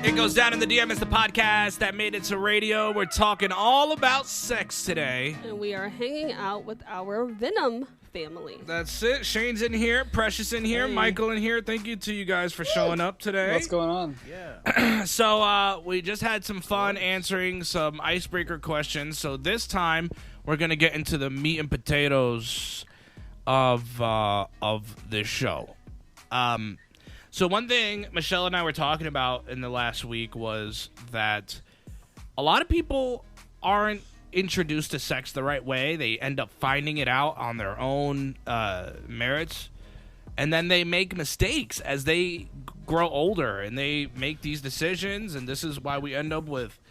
It goes down in the DM as the podcast that made it to radio. We're talking all about sex today. And we are hanging out with our Venom family. That's it. Shane's in here. Precious in here. Hey. Michael in here. Thank you to you guys for showing up today. What's going on? Yeah. So we just had some fun answering some icebreaker questions. So this time we're going to get into the meat and potatoes of this show. So one thing Michele and I were talking about in the last week was that a lot of people aren't introduced to sex the right way. They end up finding it out on their own merits, and then they make mistakes as they grow older, and they make these decisions, and this is why we end up with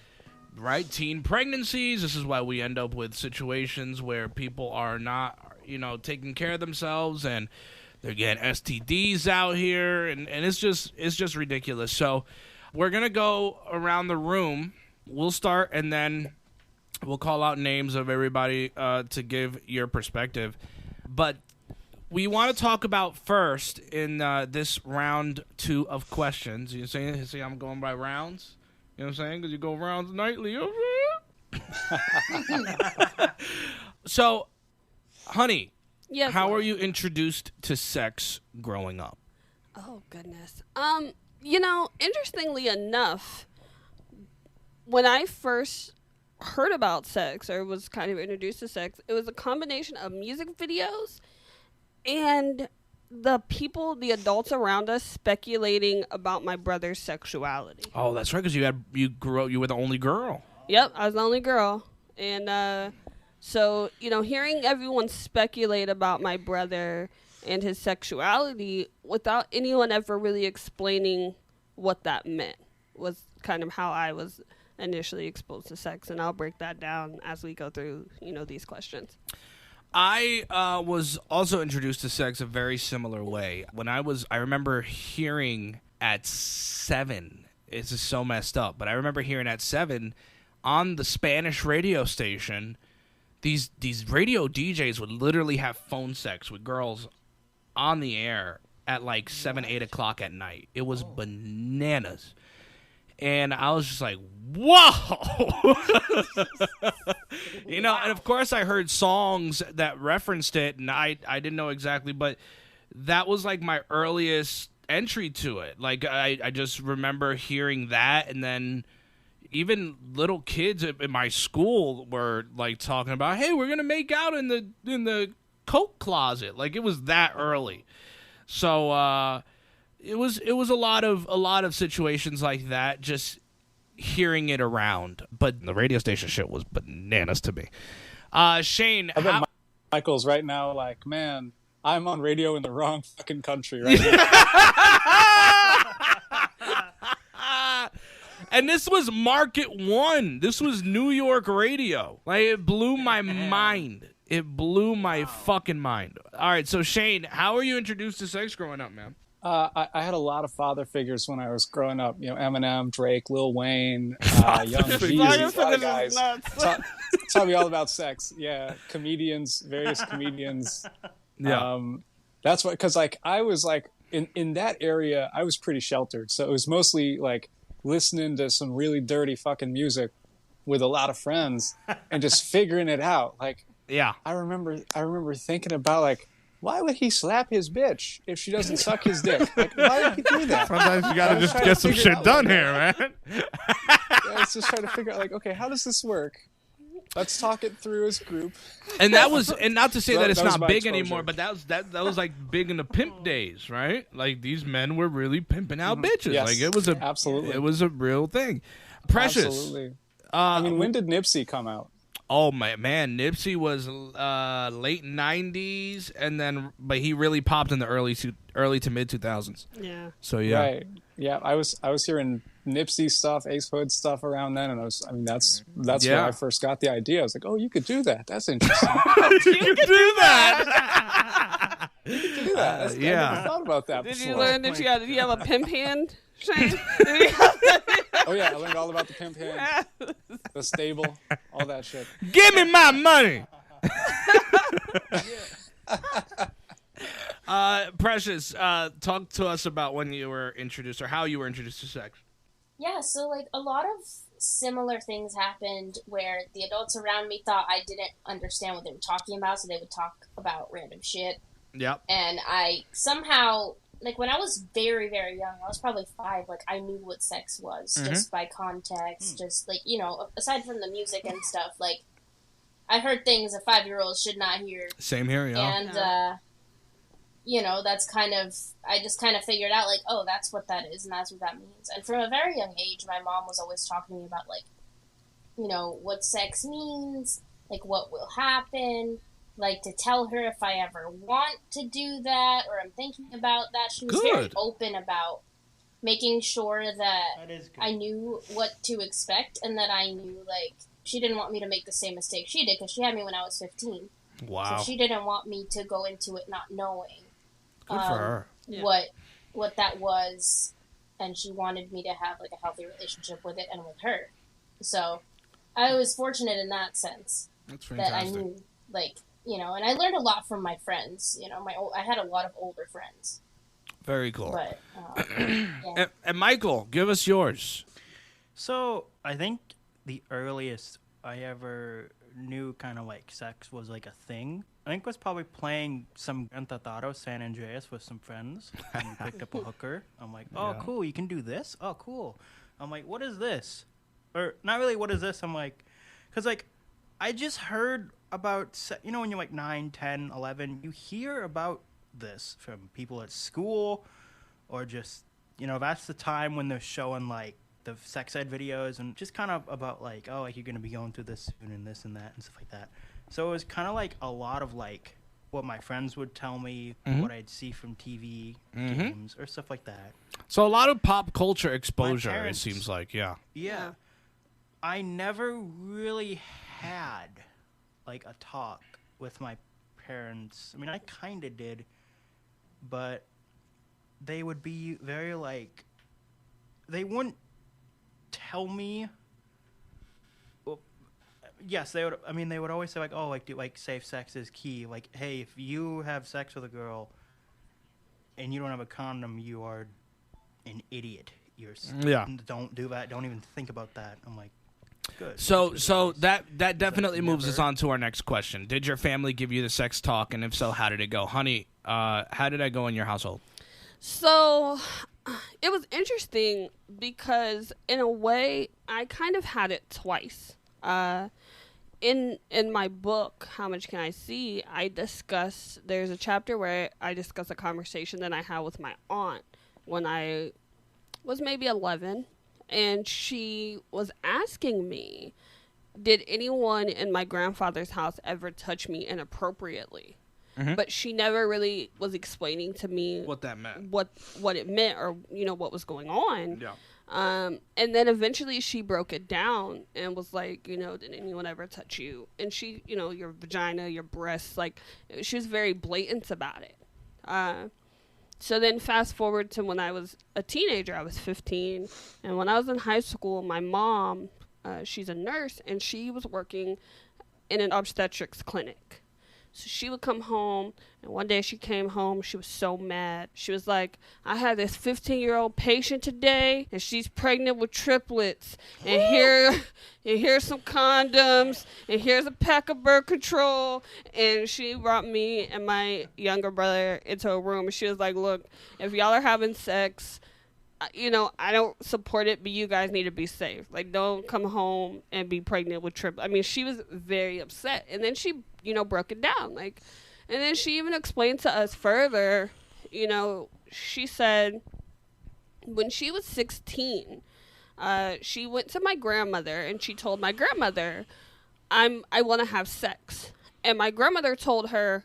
teen pregnancies. This is why we end up with situations where people are not, taking care of themselves, and they're getting STDs out here, and it's just ridiculous. So we're going to go around the room. We'll start, and then we'll call out names of everybody to give your perspective. But we want to talk about first in this round 2 of questions. You see I'm going by rounds? You know what I'm saying? Because you go rounds nightly. So, honey. Yes. How were you introduced to sex growing up? Oh, goodness. Interestingly enough, when I first heard about sex or was kind of introduced to sex, it was a combination of music videos and the adults around us speculating about my brother's sexuality. Oh, that's right, because you were the only girl. Yep, I was the only girl. And, so, hearing everyone speculate about my brother and his sexuality without anyone ever really explaining what that meant was kind of how I was initially exposed to sex. And I'll break that down as we go through, these questions. I was also introduced to sex a very similar way. I remember hearing at 7, it's just so messed up, but I remember hearing at 7 on the Spanish radio station, these radio DJs would literally have phone sex with girls on the air at like 7, 8 o'clock at night. It was bananas. And I was just like, whoa! And of course I heard songs that referenced it, and I didn't know exactly, but that was like my earliest entry to it. Like I just remember hearing that, and then even little kids in my school were like talking about, hey, we're gonna make out in the coat closet. Like it was that early. So it was a lot of situations like that, just hearing it around. But the radio station shit was bananas to me. Shane, I bet Michael's right now like, man, I'm on radio in the wrong fucking country right now. And this was Market 1. This was New York radio. Like, it blew my mind. It blew my fucking mind. All right, so Shane, how were you introduced to sex growing up, man? I had a lot of father figures when I was growing up. Eminem, Drake, Lil Wayne, Young Jeezy, a lot of guys. Taught me all about sex. Yeah, various comedians. Yeah. That's why, because like I was like in that area, I was pretty sheltered. So it was mostly like listening to some really dirty fucking music with a lot of friends and just figuring it out. Like, yeah, I remember thinking about like, why would he slap his bitch if she doesn't suck his dick? Like, why would he do that? Sometimes you gotta just get some shit done here, man. I was just trying to figure out like, okay, how does this work? Let's talk it through as a group. And that was, and not to say that it's not big exposure anymore, but that was like big in the pimp days, right? Like these men were really pimping out bitches. Yes, like absolutely, it was a real thing. Precious. Absolutely. I mean, when did Nipsey come out? Oh my man, Nipsey was late 90s, and but he really popped in the early to mid 2000s. Yeah. So yeah. Right. Yeah, I was hearing Nipsey stuff, Ace Hood stuff around then, and that's where I first got the idea. I was like, oh, you could do that. That's interesting. you could do that. You could do that. I never thought about that before. Did you learn that did you have a pimp hand, Shane? Oh yeah, I learned all about the pimp hand, the stable, all that shit. Give me my money. Precious, talk to us about when you were introduced or how you were introduced to sex. Yeah, so, like, a lot of similar things happened where the adults around me thought I didn't understand what they were talking about, so they would talk about random shit. Yep. And I somehow, like, when I was very, very young, I was probably 5, like, I knew what sex was, just by context, just, like, you know, aside from the music and stuff, like, I heard things a 5-year-old should not hear. Same here, yeah. And, you know, that's kind of, I just kind of figured out, like, oh, that's what that is, and that's what that means. And from a very young age, my mom was always talking to me about, like, you know, what sex means, like, what will happen, like, to tell her if I ever want to do that, or I'm thinking about that. She was very open about making sure that I knew what to expect, and that I knew, like, she didn't want me to make the same mistake she did, because she had me when I was 15. Wow. So she didn't want me to go into it not knowing Good for her. what that was, and she wanted me to have, like, a healthy relationship with it and with her. So I was fortunate in that sense. That's fantastic. That I knew, like, you know, and I learned a lot from my friends. You know, I had a lot of older friends. Very cool. But, yeah. And Michael, give us yours. So I think the earliest I ever knew kind of like sex was like a thing, I think was probably playing some Grand Theft Auto San Andreas with some friends and picked up a hooker. I'm like, oh, cool, you can do this? Oh, cool. I'm like, what is this? Or not really, what is this? I'm like, because like, I just heard about, you know, when you're like 9, 10, 11, you hear about this from people at school, or just, you know, that's the time when they're showing like the sex ed videos, and just kind of about like, oh, like you're going to be going through this soon and this and that and stuff like that. So it was kind of like a lot of like what my friends would tell me, what I'd see from TV, games, or stuff like that. So a lot of pop culture exposure, parents, it seems like, yeah. I never really had like a talk with my parents. I mean, I kind of did, but they would be very like, they wouldn't tell me. Well, yes, they would. I mean, they would always say like, "Oh, like safe sex is key." Like, hey, if you have sex with a girl and you don't have a condom, you are an idiot. Don't do that. Don't even think about that. I'm like, good. So that definitely moves us on to our next question. Did your family give you the sex talk, and if so, how did it go, honey? How did that go in your household? So it was interesting because in a way I kind of had it twice. In my book, How Much Can I See, there's a chapter where I discuss a conversation that I had with my aunt when I was maybe 11, and she was asking me, did anyone in my grandfather's house ever touch me inappropriately? But she never really was explaining to me what that meant, what it meant, or, you know, what was going on. Yeah. And then eventually she broke it down and was like, you know, did anyone ever touch you? And she, you know, your vagina, your breasts, like, she was very blatant about it. So then fast forward to when I was a teenager, I was 15. And when I was in high school, my mom, she's a nurse, and she was working in an obstetrics clinic. So she would come home, and one day she came home, she was so mad. She was like, I had this 15-year-old patient today, and she's pregnant with triplets. And here's some condoms, and here's a pack of birth control. And she brought me and my younger brother into a room, and she was like, look, if y'all are having sex, you know, I don't support it, but you guys need to be safe. Like, don't come home and be pregnant with triplets. I mean, she was very upset. And then she, you know, broke it down. Like, and then she even explained to us further, you know, she said when she was 16, she went to my grandmother and she told my grandmother, I want to have sex. And my grandmother told her,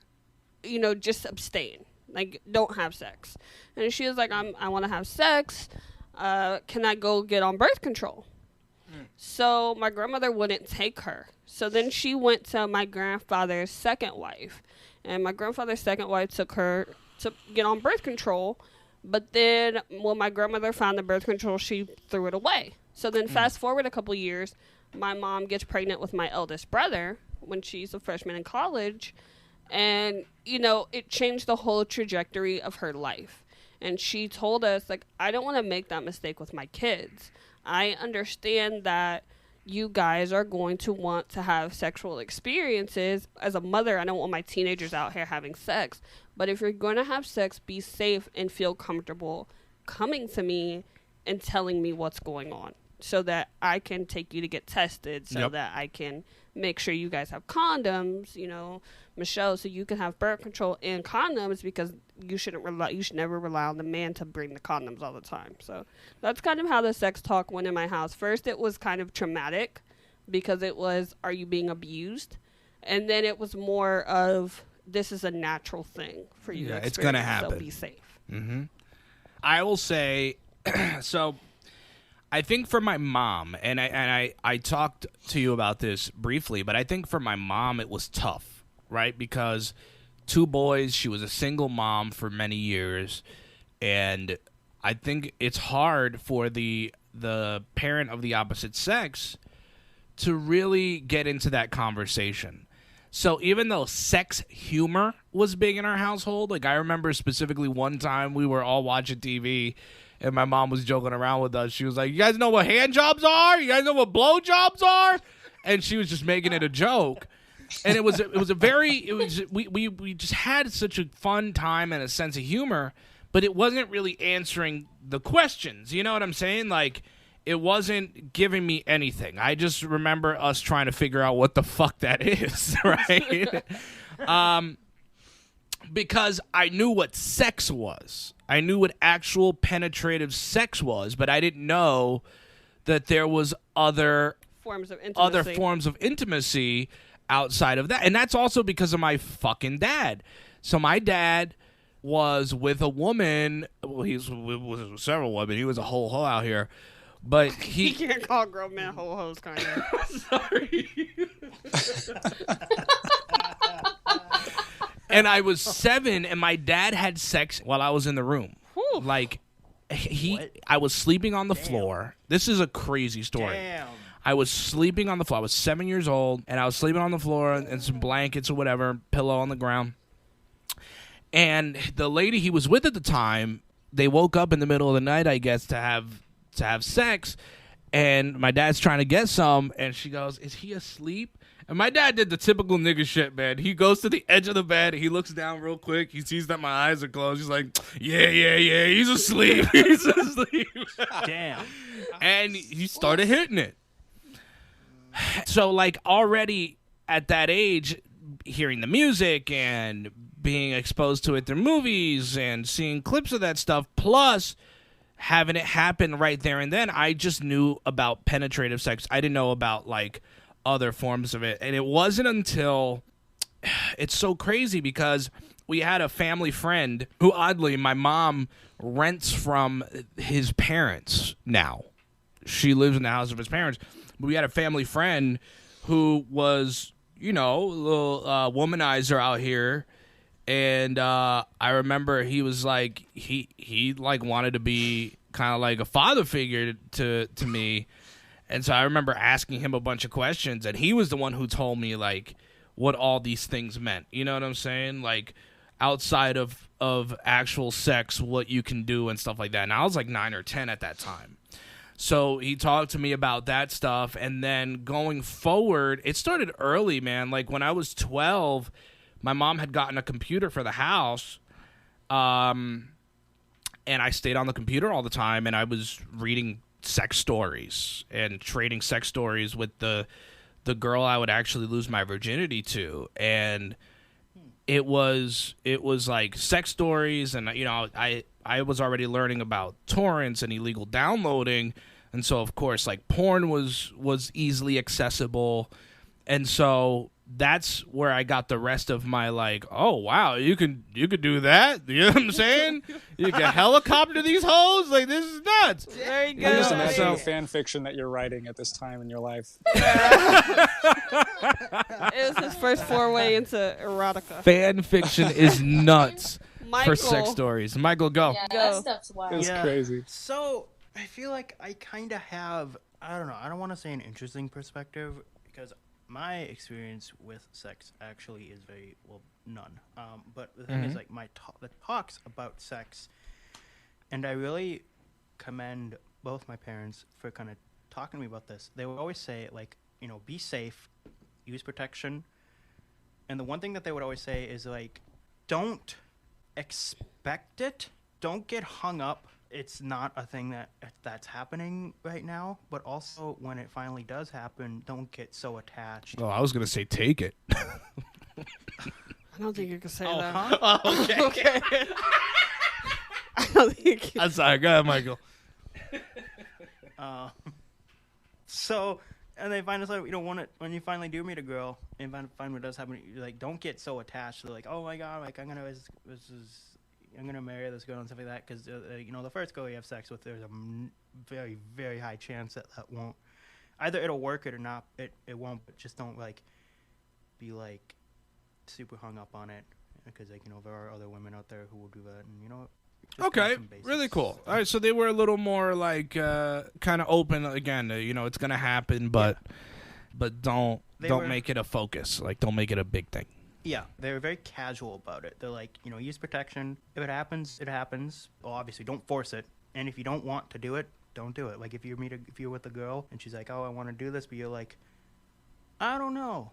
you know, just abstain. Like, don't have sex. And she was like, I want to have sex. Can I go get on birth control? So my grandmother wouldn't take her. So then she went to my grandfather's second wife. And my grandfather's second wife took her to get on birth control. But then when my grandmother found the birth control, she threw it away. So then fast forward a couple years, my mom gets pregnant with my eldest brother when she's a freshman in college. And, you know, it changed the whole trajectory of her life. And she told us, like, I don't want to make that mistake with my kids. I understand that you guys are going to want to have sexual experiences. As a mother, I don't want my teenagers out here having sex. But if you're going to have sex, be safe and feel comfortable coming to me and telling me what's going on so that I can take you to get tested, so that I can make sure you guys have condoms, you know, Michele, so you can have birth control and condoms, because you should never rely on the man to bring the condoms all the time. So that's kind of how the sex talk went in my house. First, it was kind of traumatic because it was, are you being abused? And then it was more of, this is a natural thing for you to experience, it's going to happen. So be safe. Mm-hmm. I will say, so I think for my mom, and I talked to you about this briefly, but I think for my mom it was tough, right? Because 2 boys, she was a single mom for many years, and I think it's hard for the parent of the opposite sex to really get into that conversation. So even though sex humor was big in our household, like I remember specifically one time we were all watching TV and my mom was joking around with us. She was like, "You guys know what hand jobs are? You guys know what blow jobs are?" And she was just making it a joke. And we just had such a fun time and a sense of humor, but it wasn't really answering the questions. You know what I'm saying? Like, it wasn't giving me anything. I just remember us trying to figure out what the fuck that is, right? Because I knew what sex was. I knew what actual penetrative sex was, but I didn't know that there was other forms of intimacy outside of that. And that's also because of my fucking dad. So my dad was with a woman. Well, he was with several women. He was a whole hoe out here. But he you can't call grown man whole hoes, kind of. Sorry. And I was 7, and my dad had sex while I was in the room. Whew. Like, I was sleeping on the floor. This is a crazy story. Damn. I was sleeping on the floor. I was 7 years old, and I was sleeping on the floor and some blankets or whatever, pillow on the ground. And the lady he was with at the time, they woke up in the middle of the night, I guess, to have sex, and my dad's trying to get some, and she goes, "Is he asleep?" And my dad did the typical nigga shit, man. He goes to the edge of the bed, he looks down real quick, he sees that my eyes are closed, he's like, yeah, he's asleep, he's asleep. Damn. And he started hitting it. So, like, already at that age, hearing the music and being exposed to it through movies and seeing clips of that stuff, plus having it happen right there and then, I just knew about penetrative sex. I didn't know about, like, other forms of it. And it wasn't until, it's so crazy because we had a family friend who, oddly, my mom rents from his parents now. She lives in the house of his parents. But we had a family friend who was, you know, a little womanizer out here. And I remember he was like, he like wanted to be kind of like a father figure to me. And so I remember asking him a bunch of questions, and he was the one who told me, like, what all these things meant. You know what I'm saying? Like, outside of actual sex, what you can do and stuff like that. And I was like 9 or 10 at that time. So he talked to me about that stuff, and then going forward, it started early, man. Like, when I was 12, my mom had gotten a computer for the house, and I stayed on the computer all the time, and I was reading sex stories and trading sex stories with the girl I would actually lose my virginity to. And it was like sex stories, and, you know, I was already learning about torrents and illegal downloading, and so of course, like, porn was easily accessible. And so that's where I got the rest of my, like, oh wow, you could do that. You know what I'm saying? You can helicopter these hoes. Like, this is nuts. There you go. I just Yeah, imagine so- the fan fiction that you're writing at this time in your life. It was his first foray into erotica. Fan fiction is nuts Michael, for sex stories. Michael, go. Yeah, Go. that stuff's wild. It's crazy. So I feel like I kind of have, I don't know, I don't want to say an interesting perspective, because my experience with sex actually is very, well, none. But the thing is, like, the talks about sex, and I really commend both my parents for kind of talking to me about this. They would always say, like, you know, be safe, use protection. And the one thing that they would always say is, like, don't expect it. Don't get hung up. It's not a thing that's happening right now. But also, when it finally does happen, don't get so attached. Oh, I was going to say take it. I don't think you can say that. Huh? Oh, okay. I don't think I'm sorry. Go ahead, Michael. So, and they find us like, you know, when you finally do meet a girl and find what does happen, you're like, don't get so attached. They're like, oh my god, like I'm gonna marry this girl and stuff like that, because you know, the first girl you have sex with, there's a very, very high chance that won't, either it'll work or not. It won't. But just don't like be like super hung up on it, because like, you know, there are other women out there who will do that, and you know. Okay, really cool. All right, so they were a little more like kind of open again. You know, it's gonna happen, but don't make it a focus. Like, don't make it a big thing. Yeah, they're very casual about it. They're like, you know, use protection. If it happens, it happens. Well, obviously, don't force it. And if you don't want to do it, don't do it. Like, if you're with a girl and she's like, oh, I want to do this, but you're like, I don't know.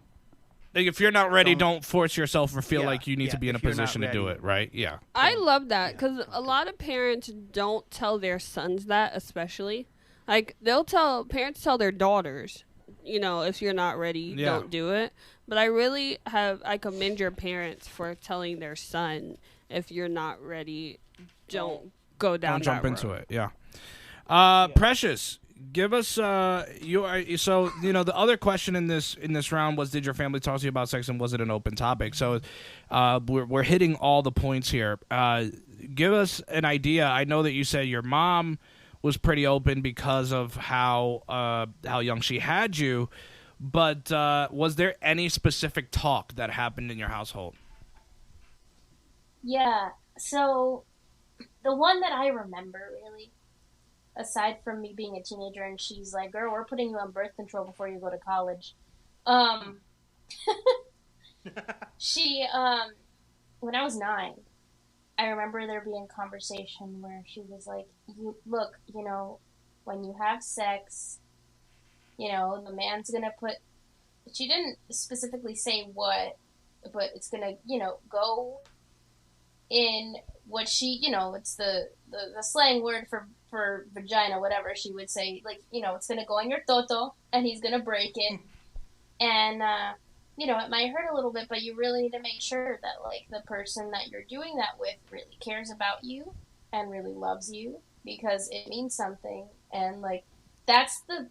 Like, if you're not ready, don't force yourself or feel like you need to be in a if you're position not to do ready. it, right? Yeah. I love that, because a lot of parents don't tell their sons that, especially. Like, parents tell their daughters, you know, if you're not ready, don't do it. But I commend your parents for telling their son, if you're not ready, don't go down that road. Don't jump into it, yeah. Precious, give us so you know, the other question in this round was, did your family talk to you about sex and was it an open topic? So we're hitting all the points here. Give us an idea. I know that you said your mom was pretty open because of how young she had you, but was there any specific talk that happened in your household? Yeah, so the one that I remember, really, aside from me being a teenager and she's like, girl, we're putting you on birth control before you go to college. She, when I was 9, I remember there being a conversation where she was like, look, you know, when you have sex, you know, the man's gonna she didn't specifically say what, but it's gonna, you know, go in what she, you know, it's the slang word for vagina, whatever she would say, like, you know, it's gonna go in your toto and he's gonna break it. And you know, it might hurt a little bit, but you really need to make sure that, like, the person that you're doing that with really cares about you and really loves you, because it means something. And like, that's the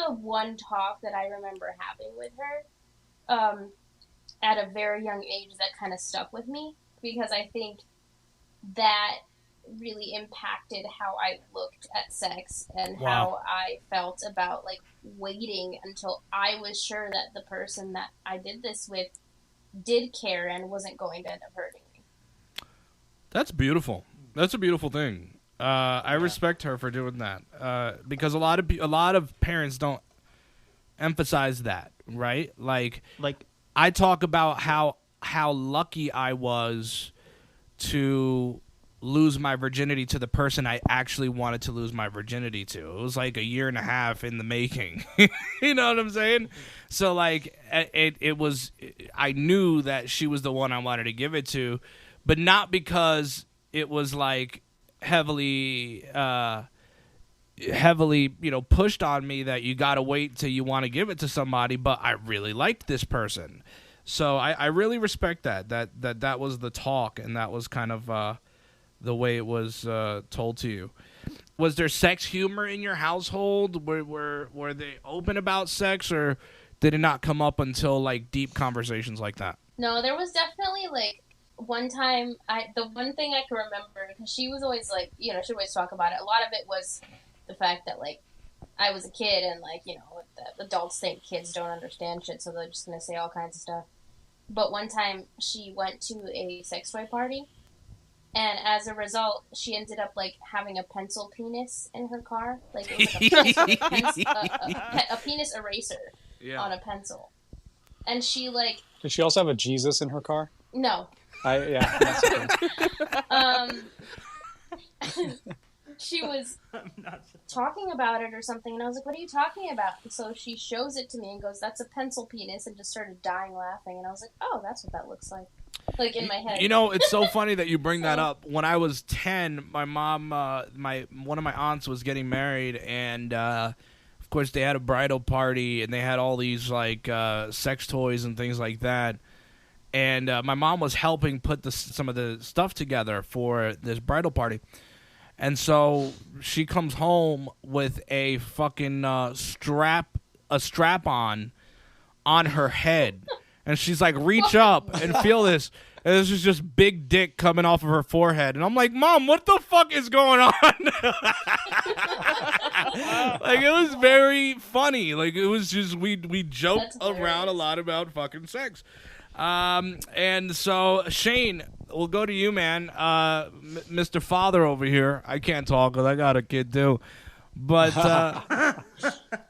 one talk that I remember having with her at a very young age that kind of stuck with me, because I think that really impacted how I looked at sex and how I felt about, like, waiting until I was sure that the person that I did this with did care and wasn't going to end up hurting me. That's beautiful. That's a beautiful thing. I respect her for doing that, because a lot of parents don't emphasize that, right? Like I talk about how lucky I was to lose my virginity to the person I actually wanted to lose my virginity to. It was like a year and a half in the making. You know what I'm saying? So like it was, I knew that she was the one I wanted to give it to, but not because it was like heavily, you know, pushed on me that you got to wait till you want to give it to somebody, but I really liked this person. So I really respect that was the talk, and that was kind of the way it was told to you. Was there sex humor in your household? Were they open about sex, or did it not come up until like deep conversations like that? No, there was definitely like one time. The one thing I can remember, because she was always like, you know, she would always talk about it. A lot of it was the fact that, like, I was a kid, and, like, you know, the adults think kids don't understand shit, so they're just gonna say all kinds of stuff. But one time she went to a sex toy party, and as a result, she ended up, like, having a pencil penis in her car. Like, it was like a penis eraser on a pencil. And she, like... Did she also have a Jesus in her car? No. Yeah. That's okay. she was I'm not talking about it or something, and I was like, what are you talking about? And so she shows it to me and goes, that's a pencil penis, and just started dying laughing, and I was like, oh, that's what that looks like. Like, in my head. You know, it's so funny that you bring that up. When I was 10, my mom, one of my aunts was getting married, and of course they had a bridal party, and they had all these like sex toys and things like that. And my mom was helping put some of the stuff together for this bridal party. And so she comes home with a fucking strap on her head. And she's like, reach up and feel this. And this is just big dick coming off of her forehead. And I'm like, Mom, what the fuck is going on? Like, it was very funny. Like, it was just, we joked around a lot about fucking sex. And so, Shane, we'll go to you, man. Mr. Father over here. I can't talk because I got a kid, too. But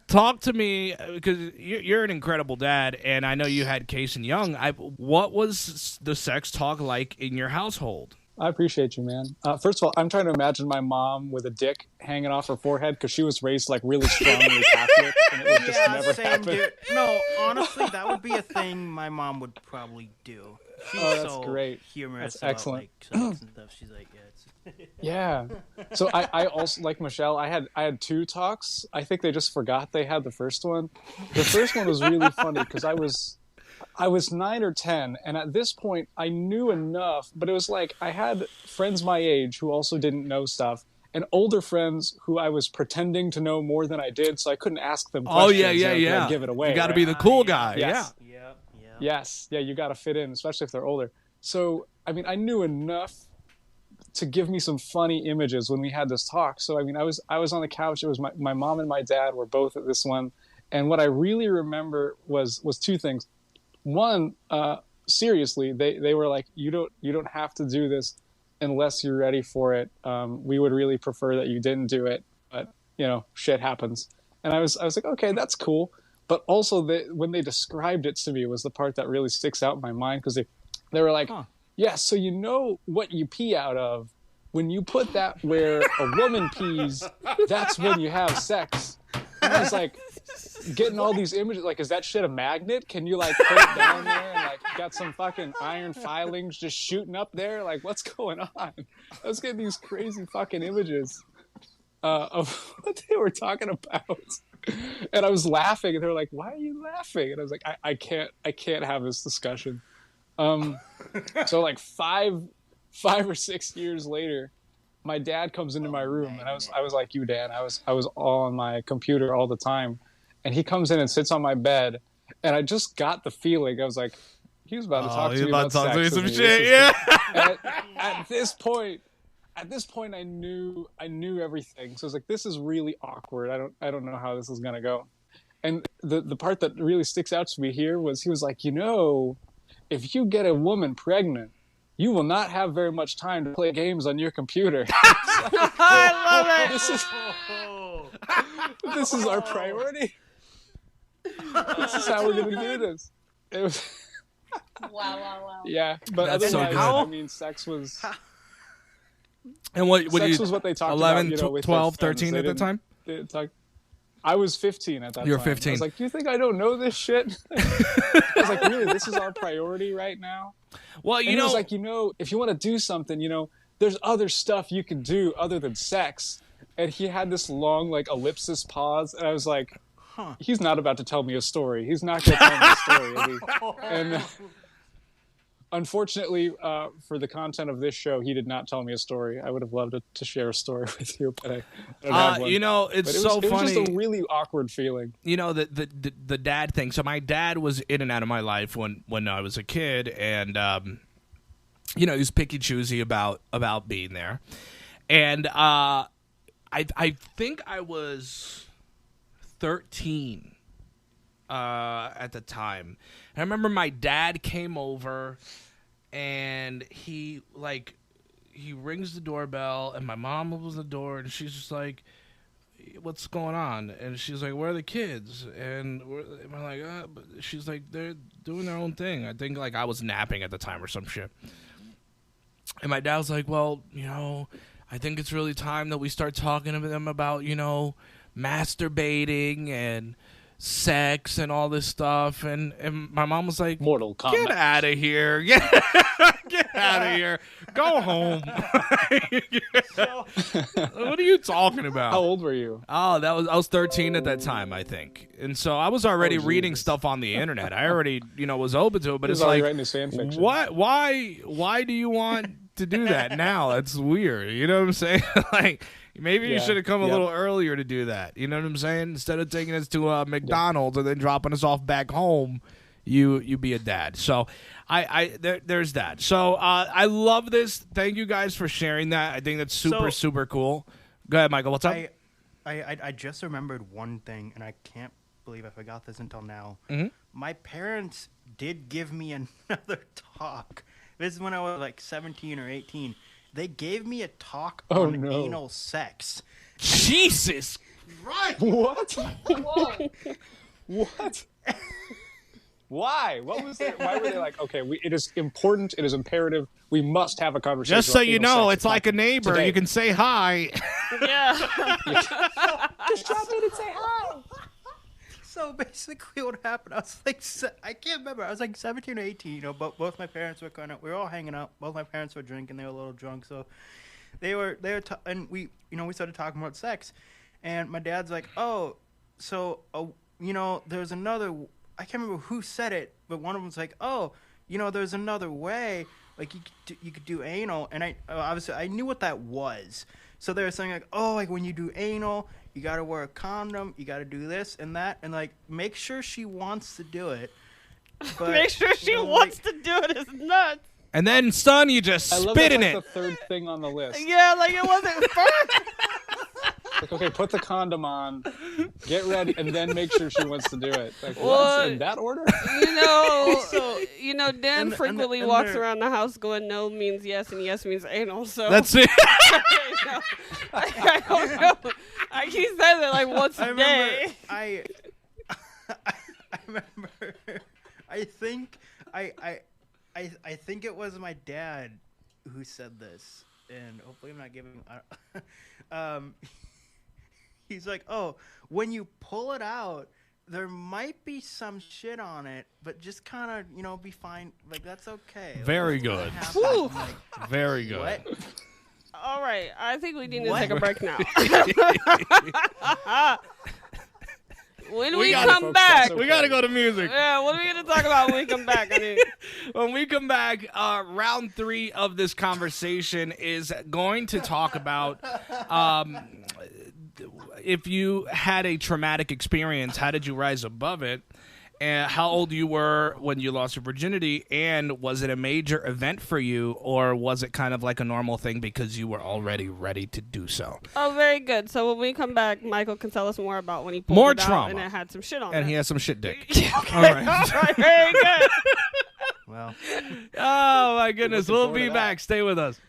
talk to me, because you're an incredible dad, and I know you had Case and Young. What was the sex talk like in your household? I appreciate you, man. First of all, I'm trying to imagine my mom with a dick hanging off her forehead because she was raised like really strongly Catholic, and it would just never happen. Dude. No, honestly, that would be a thing my mom would probably do. She's that's great. Humorous. That's excellent. Like, sex and stuff. She's like, yeah. So I also, like Michele, I had 2 talks. I think they just forgot they had the first one. The first one was really funny because I was 9 or 10, and at this point I knew enough, but it was like I had friends my age who also didn't know stuff, and older friends who I was pretending to know more than I did, so I couldn't ask them questions. Oh, yeah. Give it away. You got to right? be the cool guy. Yes. yeah. Yes. Yeah, you got to fit in, especially if they're older. So, I mean, I knew enough to give me some funny images when we had this talk. So, I mean, I was on the couch. It was my mom and my dad were both at this one. And what I really remember was 2 things. One, seriously, they were like, you don't have to do this unless you're ready for it. We would really prefer that you didn't do it, but you know, shit happens. And I was like, okay, that's cool. But also when they described it to me was the part that really sticks out in my mind, because they were like, yeah, so you know what you pee out of, when you put that where a woman pees, that's when you have sex. And I was like, getting all these images, like, is that shit a magnet? Can you like put it down there and like got some fucking iron filings just shooting up there? Like, what's going on? I was getting these crazy fucking images of what they were talking about. And I was laughing, and they were like, why are you laughing? And I was like, I can't have this discussion. So like 5 or 6 years later, my dad comes into my room, and I was like you, Dan. I was all on my computer all the time, and he comes in and sits on my bed, and I just got the feeling. I was like, he was about to talk to me about sex. He's about to talk to me some shit, yeah. At this point, I knew everything. So I was like, this is really awkward. I don't know how this is gonna go. And the part that really sticks out to me here was he was like, you know, if you get a woman pregnant, you will not have very much time to play games on your computer. I love it. This is our priority. This is how we're going to do this. It was Wow. Yeah, but That's so otherwise, good. I mean, sex was... And what sex was what they talked 11, about, with 12, their friends. 13 at the time? I was 15 at that time. You were 15. I was like, do you think I don't know this shit? I was like, really, this is our priority right now? Well, He was like, if you want to do something, there's other stuff you can do other than sex. And he had this long, like, ellipsis pause. And I was like, he's not about to tell me a story. He's not going to tell me a story. And unfortunately, for the content of this show, he did not tell me a story. I would have loved to share a story with you, but I don't have one. It's so funny. It was just a really awkward feeling. The dad thing. So my dad was in and out of my life when I was a kid, and he was picky choosy about being there. And I think I was 13 at the time. And I remember my dad came over, and he rings the doorbell, and my mom opens the door, and she's just like, what's going on? And she's like, where are the kids? And we're like, but she's like, they're doing their own thing. I think like I was napping at the time or some shit. And my dad was like, well, I think it's really time that we start talking to them about, masturbating and sex and all this stuff. And my mom was like, Mortal Kombat. get out of here. Get out of here. Go home. What are you talking about? How old were you? Oh, I was 13 at that time, I think. And so I was already reading Jesus. stuff on the internet. I already, was open to it, but He it's was already like, writing his fan fiction. what? Why do you want to do that now? That's weird. You know what I'm saying? Like, maybe you Yeah, should have come a yep. lither earlier to do that. You know what I'm saying? Instead of taking us to McDonald's and then dropping us off back home, you be a dad. So there's that. So I love this. Thank you guys for sharing that. I think that's super cool. Go ahead, Michael. What's up? I just remembered one thing, and I can't believe I forgot this until now. Mm-hmm. My parents did give me another talk. This is when I was like 17 or 18. They gave me a talk on anal sex. Jesus. Right. What? Whoa. What? Why? What was it? Why were they like, okay, it is important, it is imperative, we must have a conversation. Just so about you anal know, sex. it's like a neighbor. Today. You can say hi. Yeah. Just drop in and say hi. So basically, what happened? I was like, I can't remember. I was like 17 or 18. Both my parents were we were all hanging out. Both my parents were drinking. They were a little drunk, so and we started talking about sex, and my dad's like, oh, so there's another. I can't remember who said it, but one of them was like, oh, there's another way. Like you could do anal, and obviously I knew what that was. So they were saying like, oh, like when you do anal, you got to wear a condom, you got to do this and that, and like make sure she wants to do it. But, Make sure she wants to do it is nuts. And then, son, you just I love spit that's in like it. the third thing on the list. Yeah, like it wasn't first. Like, okay, put the condom on, get ready, and then make sure she wants to do it. Like, Well, what? In that order? Dan and frequently and walks they're- around the house going no means yes and yes means anal. So That's it. I don't know. He says it like once a day. I remember. I think it was my dad who said this, and hopefully I'm not giving. He's like, oh, when you pull it out, there might be some shit on it, but just kind of, be fine. Like, that's okay. Very Like, good. that's what happened. Like, Very good. what? All right, I think we need to What? take a break now. When We we gotta- come folks, back, that's okay. We got to go to music. yeah, what are we gonna talk about when we come back? I mean, When we come back, round 3 of this conversation is going to talk about if you had a traumatic experience, how did you rise above it? And how old you were when you lost your virginity, and was it a major event for you, or was it kind of like a normal thing because you were already ready to do so? oh, very good. So when we come back, Michael can tell us more about when he pulled More it out trauma. and it had some shit on And it. he has some shit dick. Okay. All right. All right, very good. Well, Oh, my goodness. Looking We'll forward be to back. that. Stay with us.